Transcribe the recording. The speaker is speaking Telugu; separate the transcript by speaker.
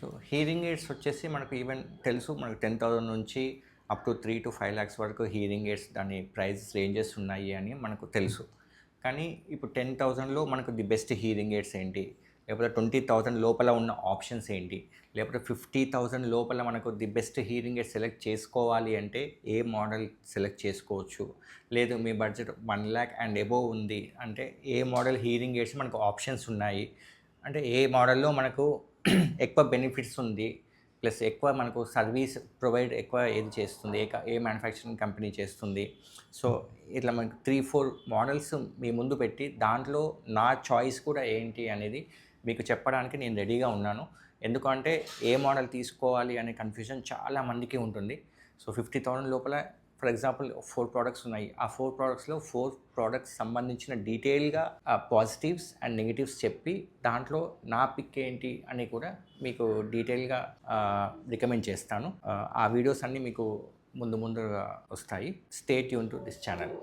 Speaker 1: సో హియరింగ్ ఎయిడ్స్ వచ్చేసి మనకు ఈవెన్ తెలుసు, మనకు 10,000 నుంచి అప్ టు 3 to 5 lakhs వరకు హియరింగ్ ఎయిడ్స్ దాని ప్రైస్ రేంజెస్ ఉన్నాయి అని మనకు తెలుసు. కానీ ఇప్పుడు 10,000లో మనకు ది బెస్ట్ హియరింగ్ ఎయిడ్స్ ఏంటి, లేకపోతే 20,000 లోపల ఉన్న ఆప్షన్స్ ఏంటి, లేకపోతే 50,000 లోపల మనకు the best hearing aid select చేసుకోవాలి అంటే ఏ మోడల్ సెలెక్ట్ చేసుకోవచ్చు, లేదు మీ బడ్జెట్ 1 lakh అండ్ అబోవ్ ఉంది అంటే ఏ మోడల్ హియరింగ్ ఎయిడ్స్ మనకు ఆప్షన్స్ ఉన్నాయి, అంటే ఏ మోడల్లో మనకు ఎక్కువ బెనిఫిట్స్ ఉంది, ప్లస్ ఎక్కువ మనకు సర్వీస్ ప్రొవైడ్ ఎక్కువ ఏది చేస్తుంది, ఏ మ్యానుఫ్యాక్చరింగ్ కంపెనీ చేస్తుంది. సో ఇట్లా మనకు 3-4 మోడల్స్ మీ ముందు పెట్టి దాంట్లో నా చాయిస్ కూడా ఏంటి అనేది మీకు చెప్పడానికి నేను రెడీగా ఉన్నాను. ఎందుకంటే ఏ మోడల్ తీసుకోవాలి అనే కన్ఫ్యూజన్ చాలా మందికి ఉంటుంది. సో 50,000 లోపల ఫర్ ఎగ్జాంపుల్ 4 ప్రోడక్ట్స్ ఉన్నాయి. ఆ 4 ప్రోడక్ట్స్లో 4 ప్రోడక్ట్స్ సంబంధించిన డీటెయిల్గా పాజిటివ్స్ అండ్ నెగిటివ్స్ చెప్పి దాంట్లో నా పిక్ ఏంటి అని కూడా మీకు డీటెయిల్గా రికమెండ్ చేస్తాను. ఆ వీడియోస్ అన్నీ మీకు ముందుగా వస్తాయి. Stay tune to this channel.